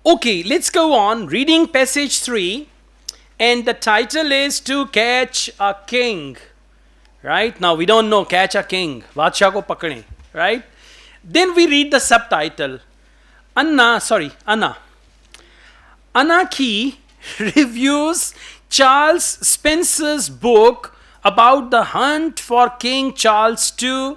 Okay, let's go on. Reading passage 3, and the title is To Catch a King. Right? Now we don't know, catch a king. Badshah ko pakde. Right? Then we read the subtitle. Anna. Anarchy reviews Charles Spencer's book about the hunt for King Charles II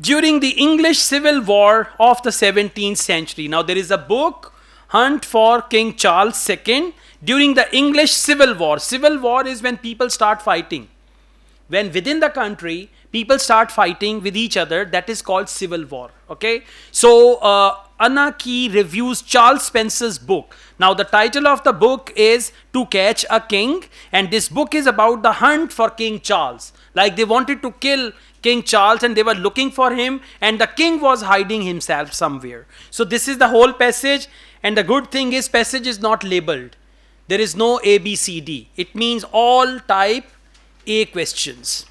during the English Civil War of the 17th century. Now, there is a book, Hunt for King Charles II, during the English Civil War. Civil War is when people start fighting. When within the country, people start fighting with each other, that is called civil war. Okay, so Anna Key reviews Charles Spencer's book. Now the title of the book is To Catch a King, and this book is about the hunt for King Charles. Like they wanted to kill King Charles and they were looking for him, and the king was hiding himself somewhere. So this is the whole passage, and the good thing is passage is not labeled. There is no A, B, C, D. It means all type A questions.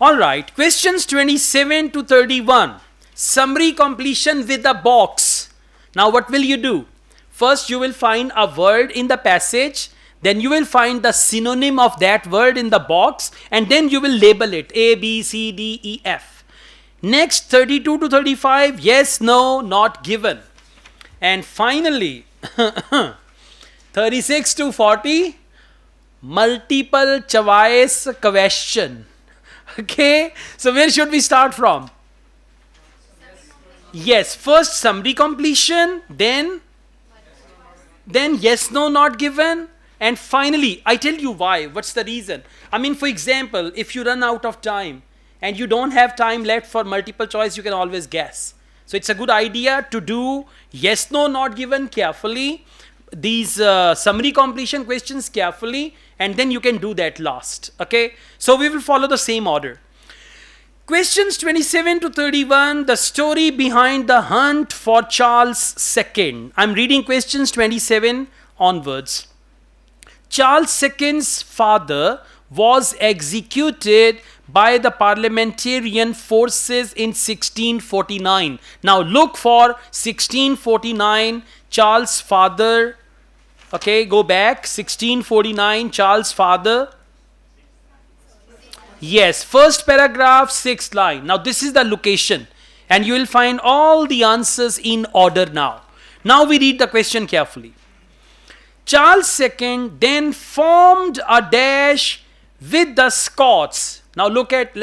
Alright, questions 27 to 31. Summary completion with a box. Now what will you do? First you will find a word in the passage, then you will find the synonym of that word in the box, and then you will label it A, B, C, D, E, F. Next 32 to 35, yes, no, not given. And finally 36 to 40, multiple choice question. Okay, so where should we start from? Yes, first summary completion, then yes, no, not given, and finally, I tell you why, what's the reason. I mean, for example, if you run out of time and you don't have time left for multiple choice, you can always guess. So it's a good idea to do yes, no, not given carefully, these summary completion questions carefully, and then you can do that last. Okay, so we will follow the same order. Questions 27 to 31, the story behind the hunt for Charles II. I'm reading questions 27 onwards. Charles II's father was executed by the parliamentarian forces in 1649. Now look for 1649, Charles' father. Okay, go back, 1649, Charles' father. Yes, first paragraph, sixth line. Now this is the location, and you will find all the answers in order now. Now we read the question carefully. Charles II then formed a dash with the Scots. Now look at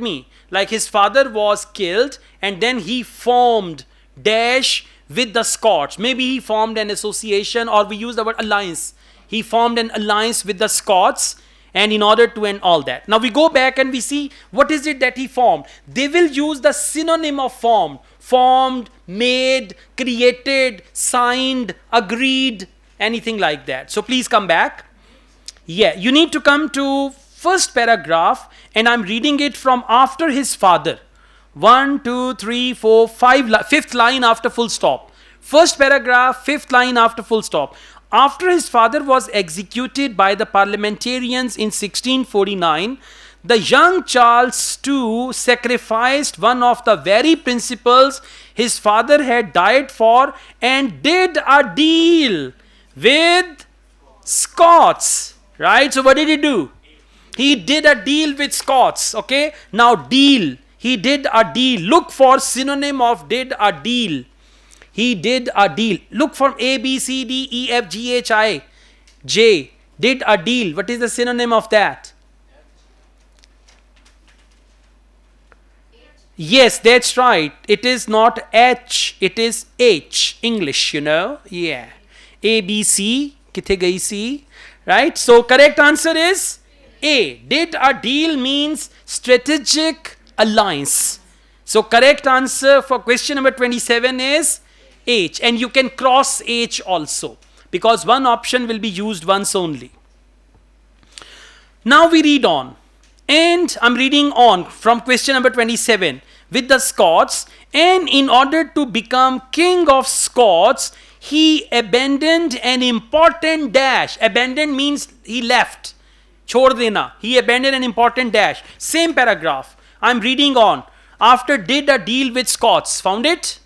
me. Like his father was killed, and then he formed dash with the Scots. Maybe he formed an association, or we use the word alliance. He formed an alliance with the Scots, and in order to end all that. Now we go back and we see what is it that he formed. They will use the synonym of formed. Formed, made, created, signed, agreed, anything like that. So please come back. Yeah, you need to come to first paragraph, and I'm reading it from after his father. 1, 2, 3, 4, 5, fifth line after full stop. First paragraph, fifth line after full stop. After his father was executed by the parliamentarians in 1649, the young Charles II sacrificed one of the very principles his father had died for and did a deal with Scots. Right? So what did he do? He did a deal with Scots. Okay? Now deal. He did a deal. Look for synonym of did a deal. He did a deal. Look from A, B, C, D, E, F, G, H, I, J. Did a deal. What is the synonym of that? Yes, that's right. It is not H. It is H. English, you know. Yeah. A, B, C. Kithe gayi C. Right? So correct answer is A. Did a deal means strategic alliance. So correct answer for question number 27 is H, and you can cross H also, because one option will be used once only. Now we read on, and I'm reading on from question number 27. With the Scots, and in order to become king of Scots, he abandoned an important dash. Abandoned means he left. Chhod dena. He abandoned an important dash. Same paragraph. I'm reading on. After did a deal with Scots. Found it?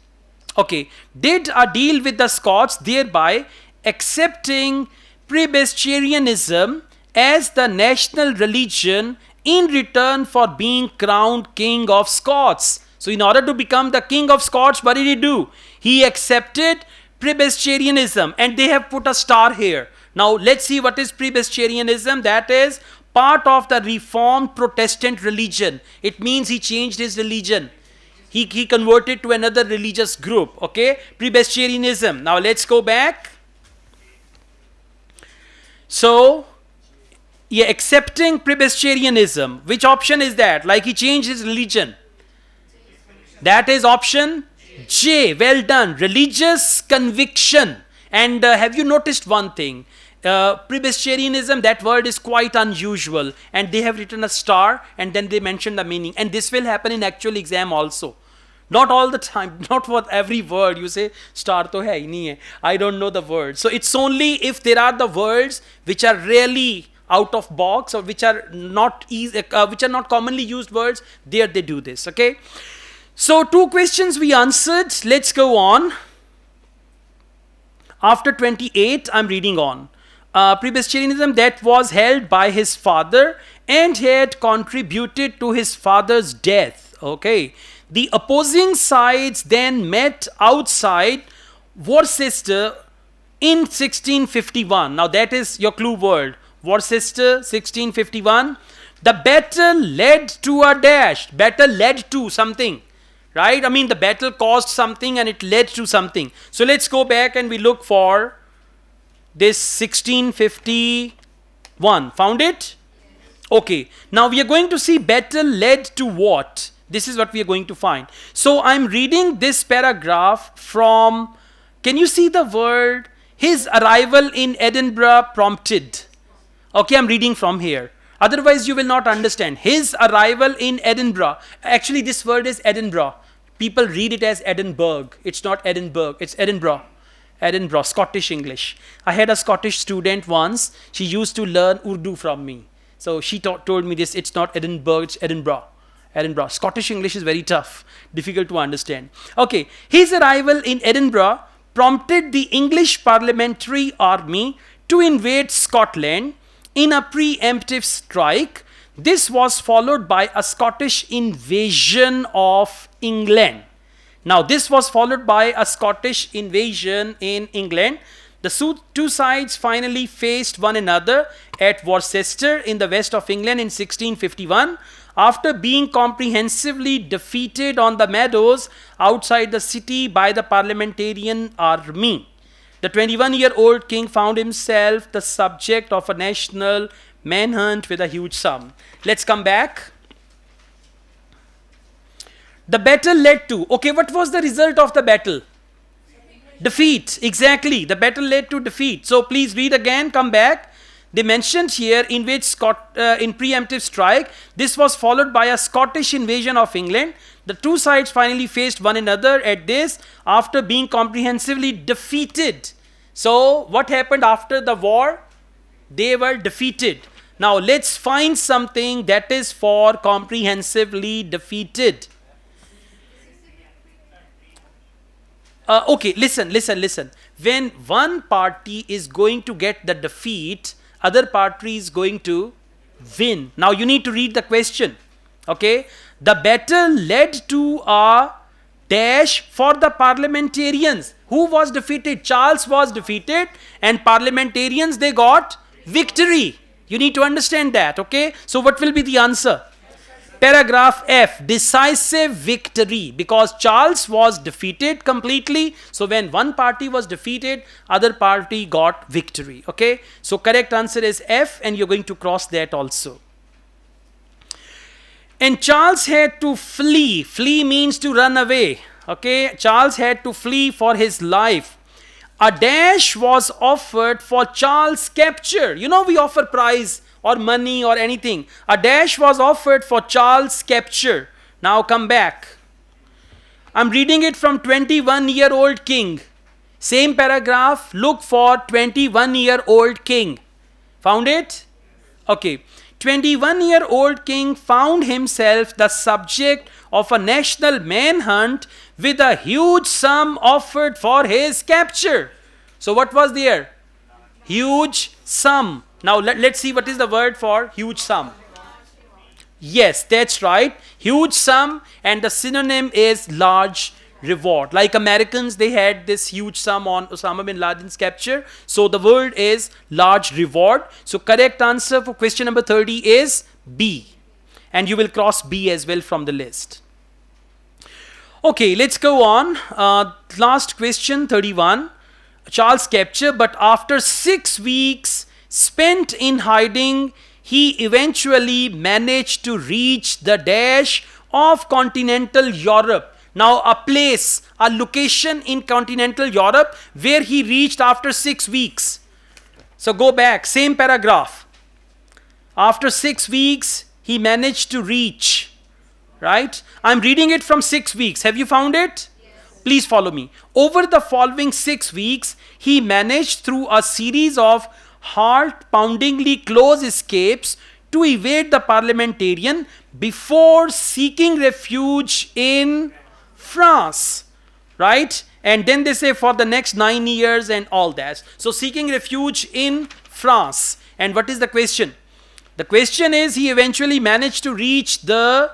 Okay, did a deal with the Scots, thereby accepting Presbyterianism as the national religion in return for being crowned King of Scots. So in order to become the King of Scots, what did he do? He accepted Presbyterianism, and they have put a star here. Now let's see what is Presbyterianism. That is part of the Reformed Protestant religion. It means he changed his religion. He converted to another religious group. Okay, Presbyterianism. Now let's go back. So, yeah, accepting Presbyterianism. Which option is that? Like he changed his religion. That is option J. Well done. Religious conviction. And have you noticed one thing? Presbyterianism, that word is quite unusual. And they have written a star and then they mention the meaning. And this will happen in actual exam also. Not all the time, not for every word you say star to hai nahi hai. I don't know the word. So it's only if there are the words which are really out of box or which are not easy, which are not commonly used words, there they do this. Okay. So 2 questions we answered. Let's go on. After 28, I'm reading on. Presbyterianism that was held by his father and had contributed to his father's death. Okay. The opposing sides then met outside Worcester in 1651. Now that is your clue word. Worcester, 1651. The battle led to a dash. Battle led to something. Right? I mean the battle caused something and it led to something. So let's go back and we look for this 1651. Found it? Okay. Now we are going to see battle led to what? This is what we are going to find. So I'm reading this paragraph from, can you see the word? His arrival in Edinburgh prompted. Okay, I'm reading from here. Otherwise you will not understand. His arrival in Edinburgh. Actually this word is Edinburgh. People read it as Edinburgh. It's not Edinburgh, it's Edinburgh. Edinburgh, Scottish English. I had a Scottish student once. She used to learn Urdu from me. So she told me this, it's not Edinburgh, it's Edinburgh. Edinburgh. Scottish English is very tough, difficult to understand. Okay, his arrival in Edinburgh prompted the English parliamentary army to invade Scotland in a preemptive strike. This was followed by a Scottish invasion of England. Now, this was followed by a Scottish invasion in England. The 2 sides finally faced one another at Worcester in the west of England in 1651. After being comprehensively defeated on the meadows outside the city by the parliamentarian army, the 21-year-old king found himself the subject of a national manhunt with a huge sum. Let's come back. The battle led to, okay, what was the result of the battle? Defeat, exactly. The battle led to defeat. So please read again, come back. They mentioned here in which in preemptive strike, this was followed by a Scottish invasion of England. The 2 sides finally faced one another at this after being comprehensively defeated. So what happened after the war? They were defeated. Now let's find something that is for comprehensively defeated. Okay, listen. When one party is going to get the defeat, other party is going to win. Now you need to read the question. Okay. The battle led to a dash for the parliamentarians. Who was defeated? Charles was defeated and parliamentarians, they got victory. You need to understand that. Okay. So what will be the answer? Paragraph F, decisive victory, because Charles was defeated completely. So when one party was defeated, other party got victory. Okay. So correct answer is F, and you're going to cross that also. And Charles had to flee. Flee means to run away. Okay. Charles had to flee for his life. A dash was offered for Charles' capture. You know, we offer prize or money or anything. A dash was offered for Charles' capture. Now come back. I'm reading it from 21-year-old king. Same paragraph. Look for 21-year-old king. Found it? Okay. 21-year-old king found himself the subject of a national manhunt with a huge sum offered for his capture. So what was there? Huge sum. Now let's see what is the word for huge sum. Yes, that's right. Huge sum, and the synonym is large reward. Like Americans, they had this huge sum on Osama bin Laden's capture. So the word is large reward. So correct answer for question number 30 is B. And you will cross B as well from the list. Okay, let's go on. Last question, 31. Charles capture, but after 6 weeks spent in hiding, he eventually managed to reach the dash of continental Europe. Now a place, a location in continental Europe where he reached after 6 weeks. So go back, same paragraph. After 6 weeks, he managed to reach, right? I'm reading it from 6 weeks. Have you found it? Yes. Please follow me. Over the following 6 weeks, he managed through a series of heart-poundingly close escapes to evade the parliamentarian before seeking refuge in France, right? And then they say for the next 9 years and all that. So seeking refuge in France. And what is the question? The question is he eventually managed to reach the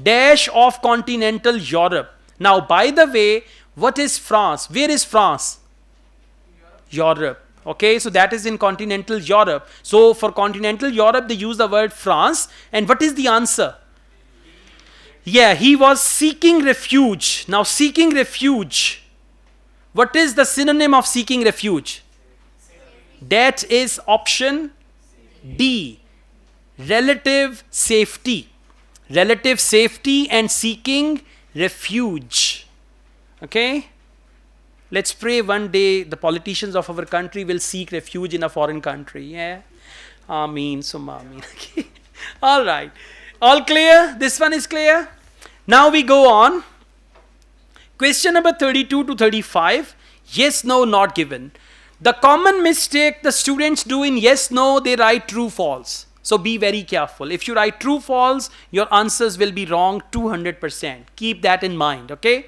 dash of continental Europe. Now, by the way, what is France? Where is France? Europe. Okay, so that is in continental Europe. So for continental Europe, they use the word France. And what is the answer? Yeah, he was seeking refuge. Now, seeking refuge. What is the synonym of seeking refuge? That is option D. Relative safety. Relative safety and seeking refuge. Okay? Let's pray one day the politicians of our country will seek refuge in a foreign country. Yeah. Ameen. Summa ameen. Okay. All right. All clear? This one is clear? Now we go on. Question number 32 to 35. Yes, no, not given. The common mistake the students do in yes, no, they write true, false. So be very careful. If you write true, false, your answers will be wrong 200%. Keep that in mind. Okay.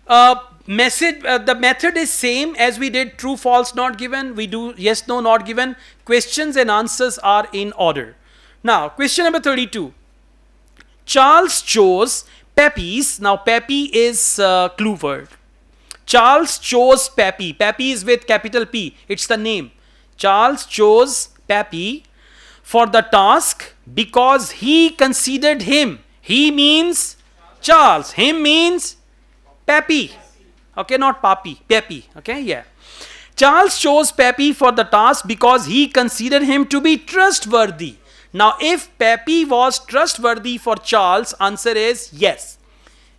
The method is same as we did true, false, not given. We do yes, no, not given. Questions and answers are in order. Now, question number 32. Charles chose Pepys. Now, Peppy is clue word. Charles chose Peppy. Peppy is with capital P. It's the name. Charles chose Peppy for the task because he considered him. He means Charles. Him means Peppy. Okay, not Papi. Peppy. Okay, yeah. Charles chose Peppy for the task because he considered him to be trustworthy. Now, if Peppy was trustworthy for Charles, answer is yes.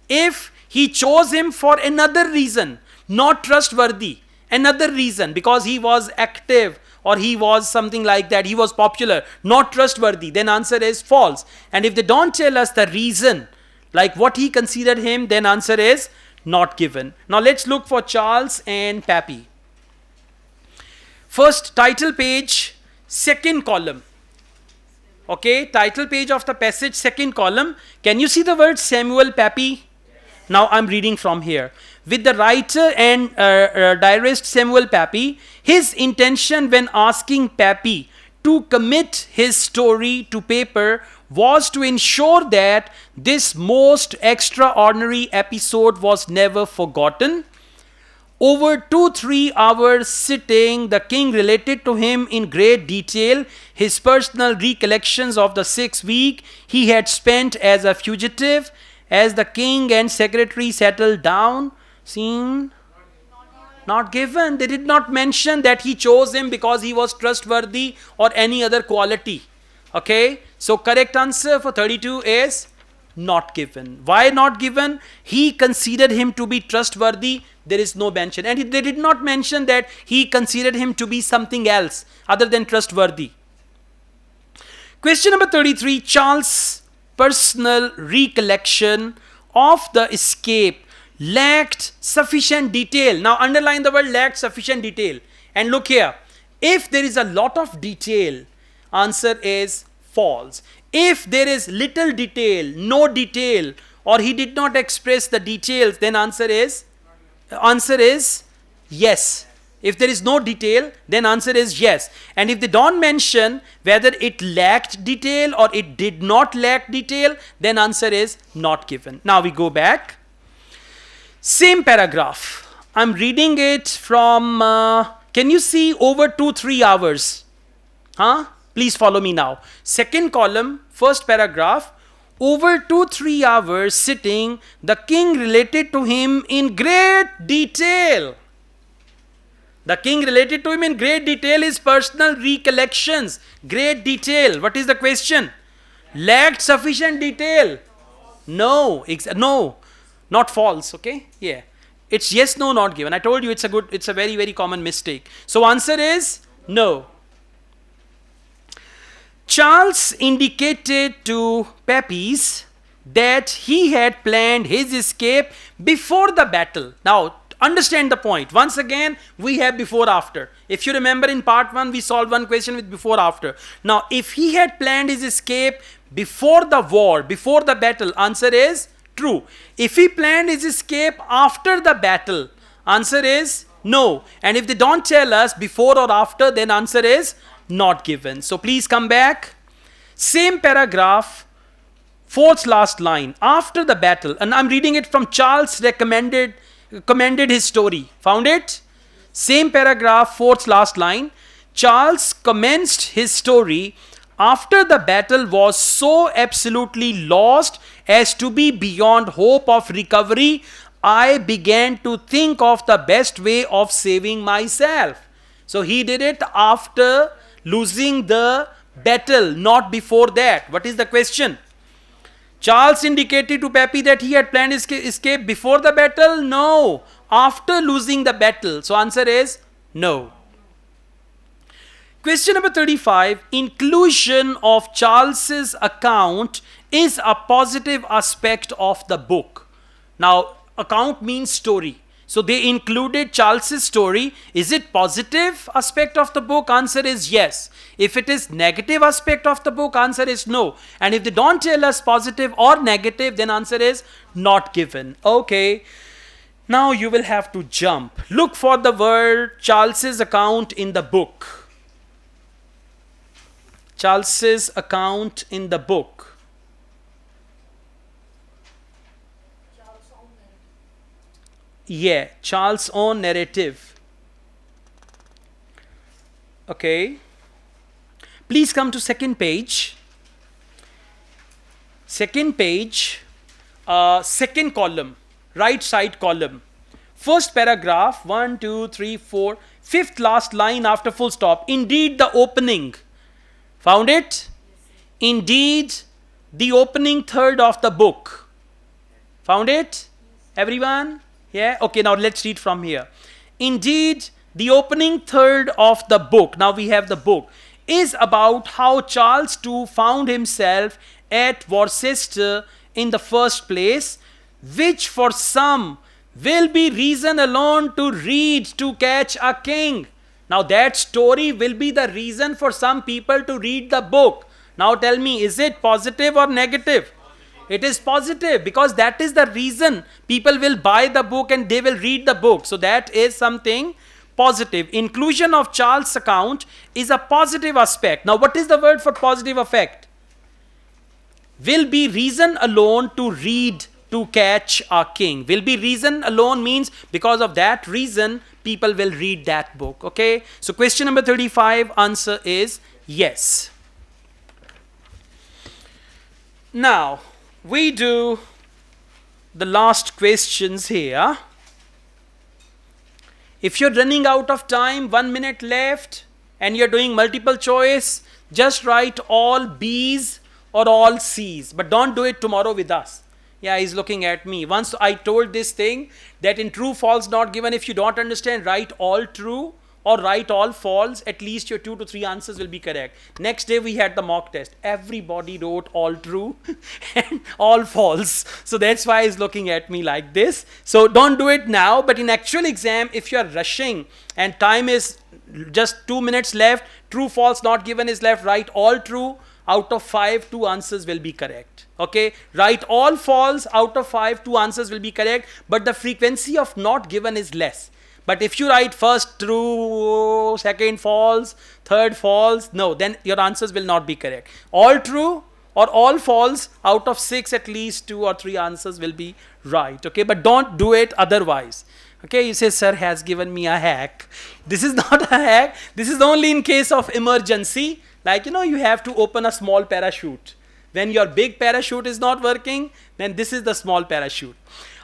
If he chose him for another reason, not trustworthy, another reason, because he was active or he was something like that, he was popular, not trustworthy, then answer is false. And if they don't tell us the reason, like what he considered him, then answer is not given. Now let's look for Charles and Peppy. First, title page, second column. Okay, title page of the passage, second column. Can you see the word Samuel Peppy? Now I'm reading from here. With the writer and diarist Samuel Peppy, his intention when asking Peppy to commit his story to paper was to ensure that this most extraordinary episode was never forgotten. Over 2-3 hours sitting, the king related to him in great detail his personal recollections of the 6 weeks he had spent as a fugitive. As the king and secretary settled down, seen? Not given. They did not mention that he chose him because he was trustworthy or any other quality. Okay, so correct answer for 32 is not given. Why not given? He considered him to be trustworthy. There is no mention. And they did not mention that he considered him to be something else other than trustworthy. Question number 33. Charles' personal recollection of the escape lacked sufficient detail. Now underline the word lacked sufficient detail. And look here. If there is a lot of detail, answer is false. If there is little detail, no detail, or he did not express the details, then answer is yes. If there is no detail, then answer is yes. And if they don't mention whether it lacked detail or it did not lack detail, then answer is not given. Now we go back. Same paragraph. I'm reading it from, can you see over 2-3 hours? Please follow me now. Second column, first paragraph. Over 2-3 hours sitting, the king related to him in great detail. The king related to him in great detail his personal recollections. Great detail. What is the question? Lacked sufficient detail. No. No. Not false. Okay? Yeah. It's yes, no, not given. I told you it's a very, very common mistake. So answer is no. Charles indicated to Pepys that he had planned his escape before the battle. Now, understand the point. Once again, we have before after. If you remember in part 1, we solved one question with before after. Now, if he had planned his escape before the war, before the battle, answer is true. If he planned his escape after the battle, answer is no. And if they don't tell us before or after, then answer is not given. So please come back. Same paragraph, fourth last line. After the battle, and I'm reading it from Charles commended his story. Found it? Same paragraph, fourth last line. Charles commenced his story after the battle was so absolutely lost as to be beyond hope of recovery. I began to think of the best way of saving myself. So he did it after losing the battle, not before that. What is the question? Charles indicated to Pepys that he had planned his escape before the battle? No. After losing the battle. So answer is no. Question number 35. Inclusion of Charles's account is a positive aspect of the book. Now, account means story. So they included Charles's story. Is it positive aspect of the book? Answer is yes. If it is negative aspect of the book, answer is no. And if they don't tell us positive or negative, then answer is not given. Okay. Now you will have to jump. Look for the word Charles's account in the book. Charles's account in the book. Yeah, Charles' own narrative. Okay. Please come to second page. Second page, second column, right side column. First paragraph, 1, 2, 3, 4, fifth last line after full stop. Indeed, the opening. Found it? Indeed, the opening third of the book. Found it? Everyone? Yeah? Okay, now let's read from here. Indeed, the opening third of the book, now we have the book, is about how Charles II found himself at Worcester in the first place, which for some will be reason alone to read to catch a king. Now that story will be the reason for some people to read the book. Now tell me, is it positive or negative? It is positive because that is the reason people will buy the book and they will read the book. So that is something positive. Inclusion of Charles' account is a positive aspect. Now what is the word for positive effect? Will be reason alone to read to catch a king. Will be reason alone means because of that reason people will read that book. Okay. So question number 35 answer is yes. Now we do the last questions here. If you're running out of time, 1 minute left, and you're doing multiple choice, just write all B's or all C's. But don't do it tomorrow with us. Yeah, he's looking at me. Once I told this thing that in true, false, not given, if you don't understand, write all true or write all false, at least your 2 to 3 answers will be correct. Next day we had the mock test. Everybody wrote all true and all false. So that's why he's looking at me like this. So don't do it now, but in actual exam, if you are rushing and time is just 2 minutes left, true, false, not given is left, write all true out of 5, 2 answers will be correct. Okay, write all false, out of 5, 2 answers will be correct, but the frequency of not given is less. But if you write first true, second false, third false, no, then your answers will not be correct. All true or all false, out of 6 at least 2 or 3 answers will be right. Okay, but don't do it otherwise. Okay, you say, sir has given me a hack. This is not a hack. This is only in case of emergency. Like, you have to open a small parachute. When your big parachute is not working, then this is the small parachute.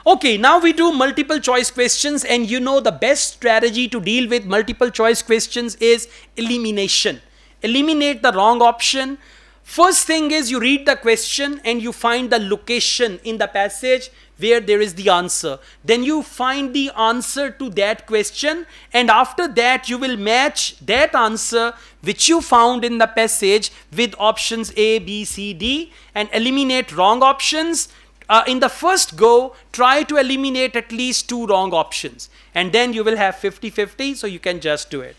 Okay, now we do multiple choice questions, and the best strategy to deal with multiple choice questions is elimination. Eliminate the wrong option. First thing is you read the question and you find the location in the passage where there is the answer. Then you find the answer to that question, and after that you will match that answer which you found in the passage with options A, B, C, D, and eliminate wrong options. In the first go, try to eliminate at least 2 wrong options, and then you will have 50-50, so you can just do it.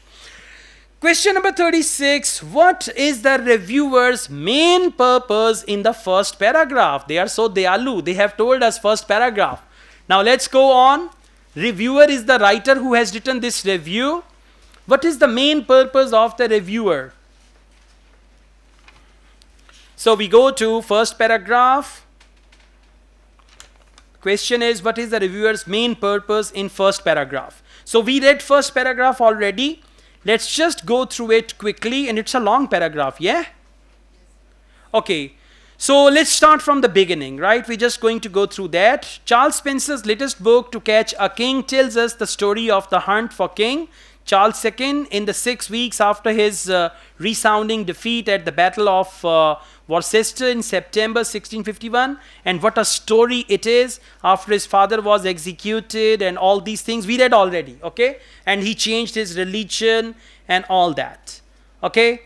Question number 36. What is the reviewer's main purpose in the first paragraph? They are so dayalu. They have told us first paragraph. Now let's go on. Reviewer is the writer who has written this review. What is the main purpose of the reviewer? So we go to first paragraph. Question is, what is the reviewer's main purpose in first paragraph? So we read first paragraph already. Let's just go through it quickly, and it's a long paragraph, yeah? Okay, so let's start from the beginning, right? We're just going to go through that. Charles Spencer's latest book, To Catch a King, tells us the story of the hunt for King Charles II in the 6 weeks after his resounding defeat at the Battle of Worcester in September 1651, and what a story it is after his father was executed and all these things we read already, okay? And he changed his religion and all that, okay?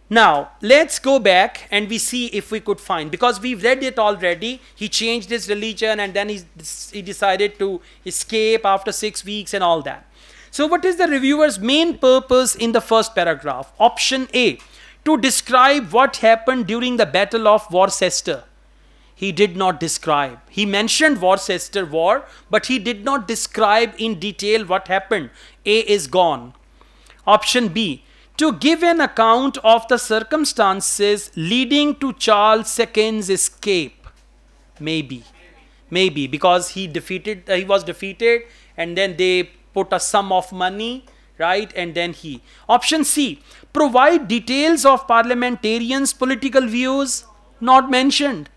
Now let's go back and we see if we could find, because we've read it already. He changed his religion and then he decided to escape after 6 weeks and all that. So what is the reviewer's main purpose in the first paragraph? Option A, to describe what happened during the Battle of Worcester. He did not describe. He mentioned Worcester War, but he did not describe in detail what happened. A is gone. Option B, to give an account of the circumstances leading to Charles II's escape. Maybe, because he was defeated, and then they put a sum of money, right? And then he. Option C, provide details of parliamentarians' political views. Not mentioned.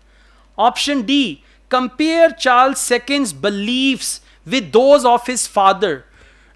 Option D, compare Charles II's beliefs with those of his father.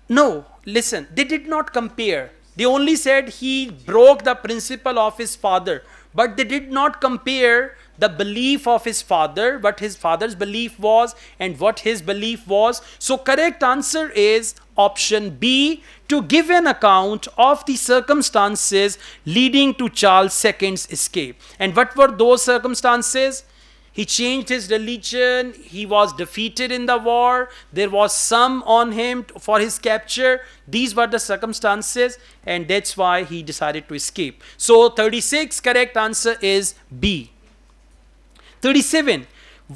No, listen, they did not compare. They only said he broke the principle of his father, but they did not compare the belief of his father, what his father's belief was and what his belief was. So correct answer is option B, to give an account of the circumstances leading to Charles II's escape. And what were those circumstances? He changed his religion, he was defeated in the war, there was sum on him for his capture. These were the circumstances, and that's why he decided to escape. So 36, correct answer is B. 37.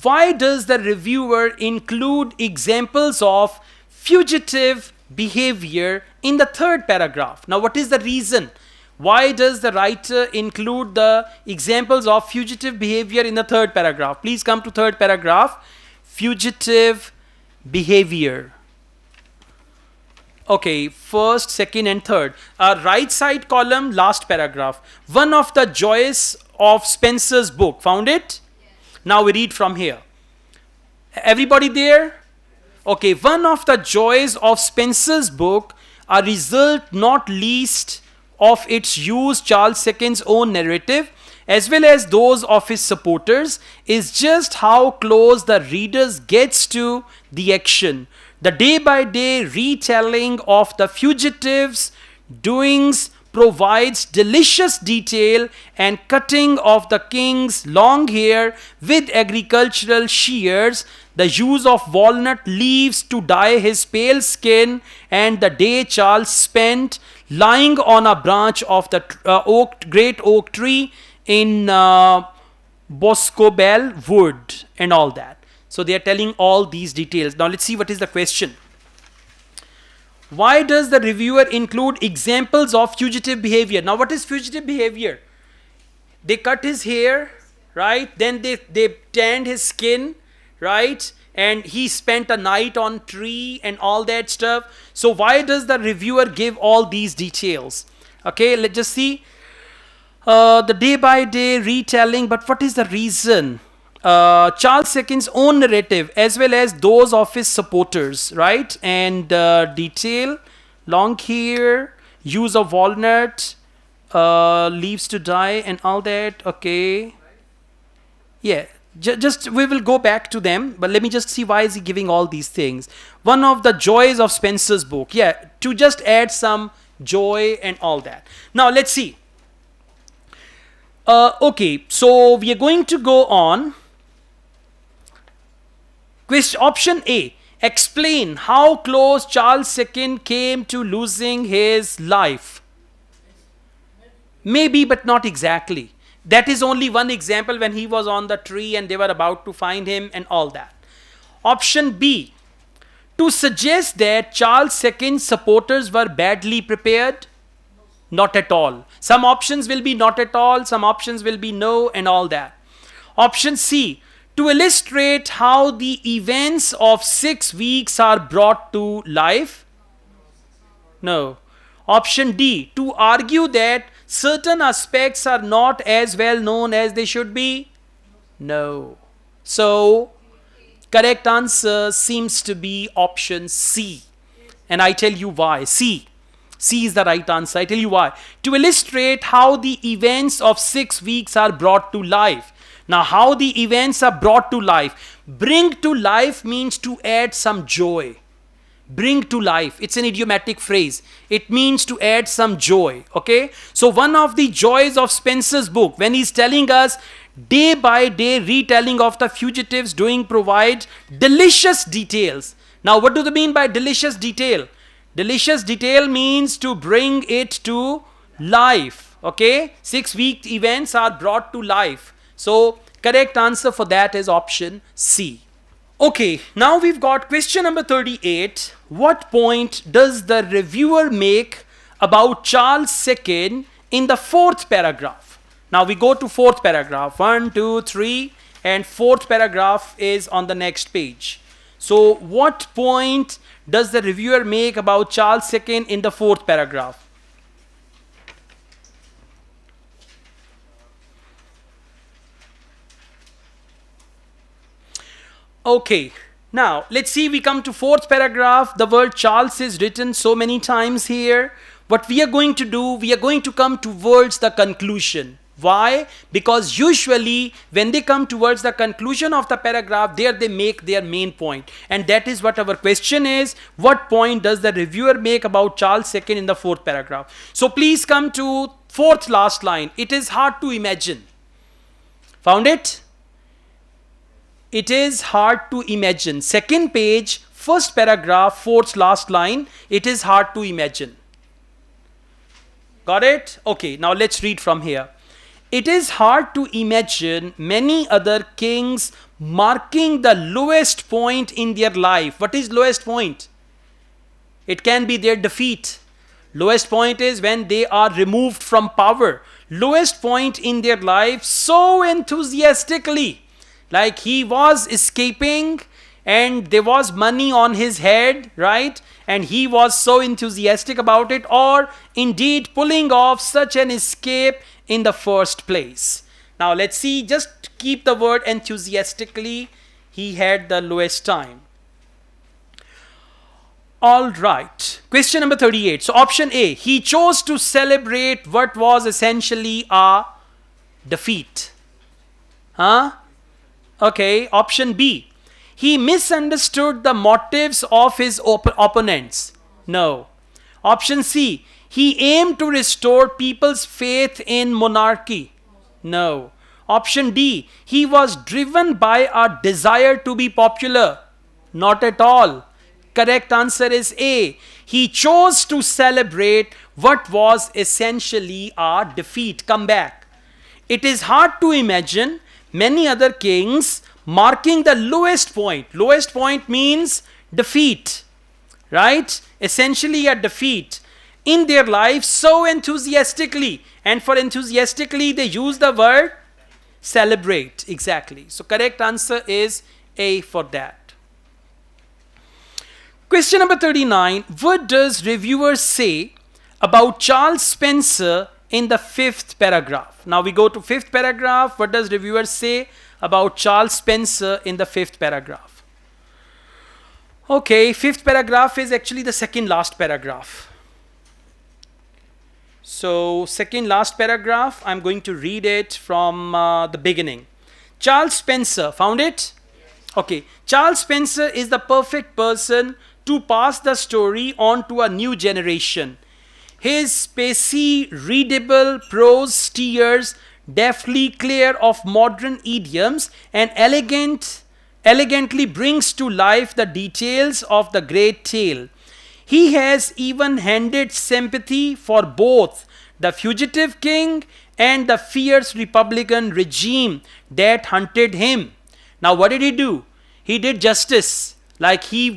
Why does the reviewer include examples of fugitive behavior in the third paragraph? Now, what is the reason? Why does the writer include the examples of fugitive behavior in the third paragraph? Please come to third paragraph. Fugitive behavior. Okay, first, second, and third. Right side column, last paragraph. One of the joys of Spencer's book. Found it? Now we read from here. Everybody there? Okay, one of the joys of Spencer's book, a result not least of its use, Charles II's own narrative, as well as those of his supporters, is just how close the readers gets to the action. The day-by-day retelling of the fugitives' doings provides delicious detail and cutting of the king's long hair with agricultural shears, the use of walnut leaves to dye his pale skin, and the day Charles spent lying on a branch of the great oak tree in Boscobel Wood and all that. So they are telling all these details. Now let's see what is the question. Why does the reviewer include examples of fugitive behavior? Now what is fugitive behavior? They cut his hair, right? Then they tanned his skin, right? And he spent a night on tree and all that stuff. So why does the reviewer give all these details? Okay, let's just see. The day by day retelling, but what is the reason? Charles II's own narrative as well as those of his supporters, right? And detail, long hair, use of walnut, leaves to die and all that. Okay. Yeah, just we will go back to them, but let me just see why is he giving all these things. One of the joys of Spencer's book. Yeah, to just add some joy and all that. Now let's see. Okay, so we are going to go on. Option A. Explain how close Charles II came to losing his life. Maybe, but not exactly. That is only one example when he was on the tree and they were about to find him and all that. Option B. To suggest that Charles II's supporters were badly prepared. Not at all. Some options will be not at all, some options will be no and all that. Option C. To illustrate how the events of 6 weeks are brought to life. No. Option D. To argue that certain aspects are not as well known as they should be. No. So, correct answer seems to be option C. And I tell you why. C is the right answer. I tell you why. To illustrate how the events of 6 weeks are brought to life. Now, how the events are brought to life. Bring to life means to add some joy. Bring to life. It's an idiomatic phrase. It means to add some joy. Okay. So one of the joys of Spencer's book, when he's telling us day by day retelling of the fugitives doing provide delicious details. Now, what do they mean by delicious detail? Delicious detail means to bring it to life. Okay. 6 week events are brought to life. So correct answer for that is option C. Okay, now we've got question number 38. What point does the reviewer make about Charles II in the 4th paragraph? Now we go to 4th paragraph. 1, 2, 3 and 4th paragraph is on the next page. So what point does the reviewer make about Charles II in the 4th paragraph? Okay, now let's see, we come to 4th paragraph. The word Charles is written so many times here. What we are going to do, we are going to come towards the conclusion. Why? Because usually when they come towards the conclusion of the paragraph, there they make their main point. And that is what our question is. What point does the reviewer make about Charles II in the 4th paragraph? So please come to 4th last line. It is hard to imagine. Found it? It is hard to imagine. 2nd page, 1st paragraph, 4th last line. It is hard to imagine. Got it? Okay, now let's read from here. It is hard to imagine many other kings marking the lowest point in their life. What is lowest point? It can be their defeat. Lowest point is when they are removed from power. Lowest point in their life so enthusiastically. Like he was escaping and there was money on his head, right? And he was so enthusiastic about it, or indeed pulling off such an escape in the first place. Now let's see, just keep the word enthusiastically. He had the lowest time. All right. Question number 38. So option A, he chose to celebrate what was essentially a defeat. Huh? Okay, option B. He misunderstood the motives of his opponents. No. Option C. He aimed to restore people's faith in monarchy. No. Option D. He was driven by a desire to be popular. Not at all. Correct answer is A. He chose to celebrate what was essentially a defeat. Come back. It is hard to imagine many other kings marking the lowest point. Lowest point means defeat, right? Essentially a defeat in their life so enthusiastically. And for enthusiastically, they use the word celebrate. Exactly. So correct answer is A for that. Question number 39. What does reviewers say about Charles Spencer in the fifth paragraph? Now we go to fifth paragraph. What does reviewers say about Charles Spencer in the fifth paragraph? Okay, fifth paragraph is actually the second last paragraph. So second last paragraph, I'm going to read it from the beginning. Charles Spencer, found it? Okay, Charles Spencer is the perfect person to pass the story on to a new generation. His spacey, readable prose steers deftly clear of modern idioms and elegantly brings to life the details of the great tale. He has even-handed sympathy for both the fugitive king and the fierce republican regime that hunted him. Now what did he do? He did justice. Like he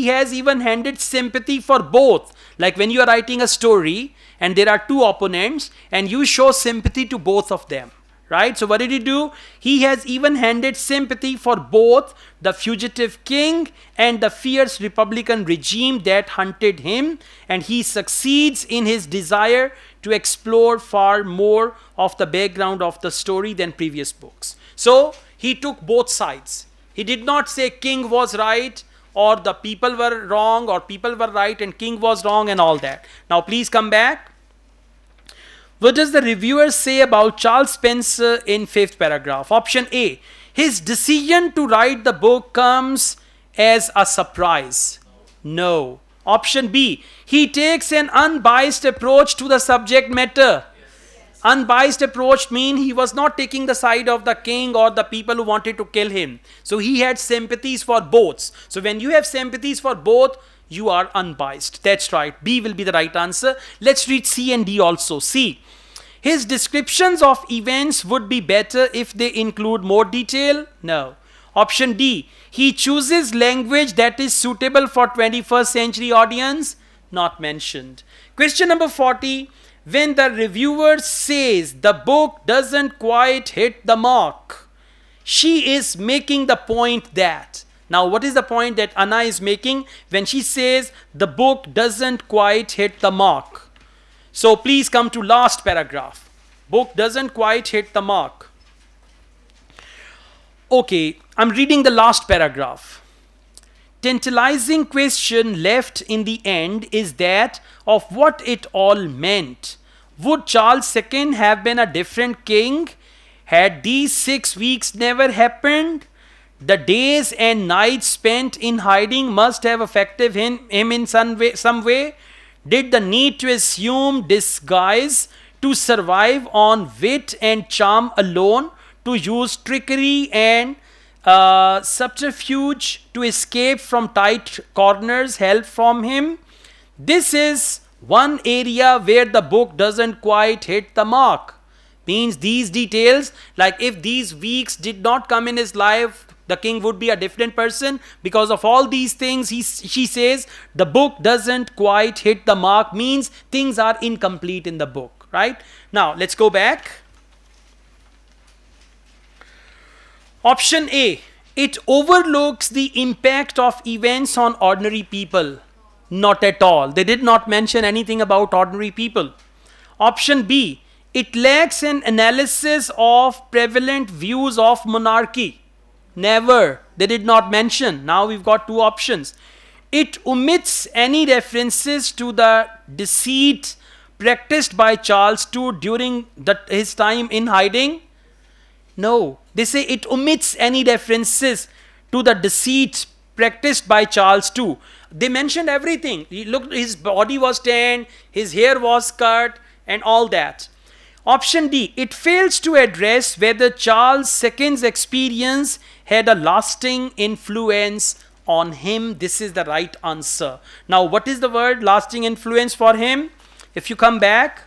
has even-handed sympathy for both. Like when you are writing a story and there are two opponents and you show sympathy to both of them. Right? So what did he do? He has even-handed sympathy for both the fugitive king and the fierce republican regime that hunted him, and he succeeds in his desire to explore far more of the background of the story than previous books. So he took both sides. He did not say king was right or the people were wrong or people were right and king was wrong and all that. Now please come back. What does the reviewer say about Charles Spencer in fifth paragraph? Option A. His decision to write the book comes as a surprise. No. Option B. He takes an unbiased approach to the subject matter. Unbiased approach means he was not taking the side of the king or the people who wanted to kill him. So he had sympathies for both. So when you have sympathies for both, you are unbiased. That's right. B will be the right answer. Let's read C and D also. C. His descriptions of events would be better if they include more detail. No. Option D. He chooses language that is suitable for 21st century audience. Not mentioned. Question number 40. When the reviewer says the book doesn't quite hit the mark, she is making the point that. Now what is the point that Anna is making when she says the book doesn't quite hit the mark? So please come to last paragraph. Book doesn't quite hit the mark. Okay, I'm reading the last paragraph. Tantalizing question left in the end is that of what it all meant. Would Charles II have been a different king had these 6 weeks never happened? The days and nights spent in hiding must have affected him in some way. Did the need to assume disguise to survive on wit and charm alone, to use trickery and subterfuge to escape from tight corners help from him? This is one area where the book doesn't quite hit the mark. Means these details, like if these weeks did not come in his life, the king would be a different person. Because of all these things, she says the book doesn't quite hit the mark, means things are incomplete in the book, right? Now let's go back. Option A. It overlooks the impact of events on ordinary people. Not at all. They did not mention anything about ordinary people. Option B. It lacks an analysis of prevalent views of monarchy. Never. They did not mention. Now we've got two options. It omits any references to the deceit practiced by Charles II during his time in hiding. No. They say it omits any references to the deceit practiced by Charles II. They mentioned everything. He looked, his body was tanned, his hair was cut, and all that. Option D. It fails to address whether Charles II's experience had a lasting influence on him. This is the right answer. Now, what is the word lasting influence for him? If you come back,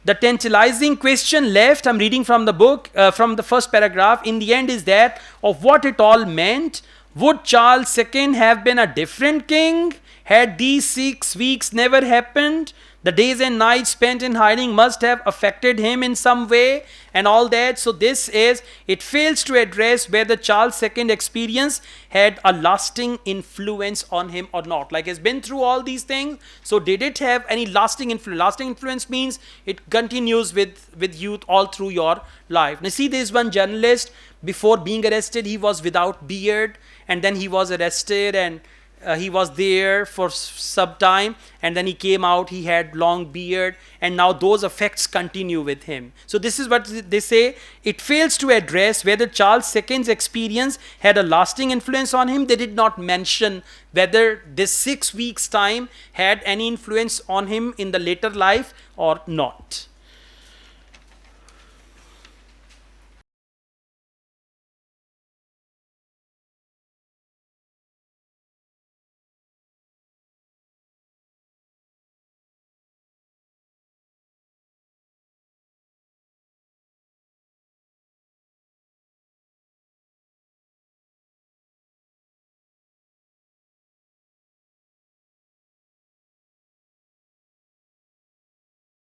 The tantalizing question left, I'm reading from the book, from the first paragraph, in the end is that of what it all meant. Would Charles II have been a different king had these 6 weeks never happened? The days and nights spent in hiding must have affected him in some way and all that. So this is, it fails to address whether Charles II experience had a lasting influence on him or not. Like, he's been through all these things. So did it have any lasting influence? Lasting influence means it continues with you all through your life. Now see, there's one journalist, before being arrested, he was without beard, and then he was arrested, and he was there for some time, and then he came out, he had long beard, and now those effects continue with him. So this is what they say, it fails to address whether Charles II's experience had a lasting influence on him. They did not mention whether this 6 weeks time had any influence on him in the later life or not.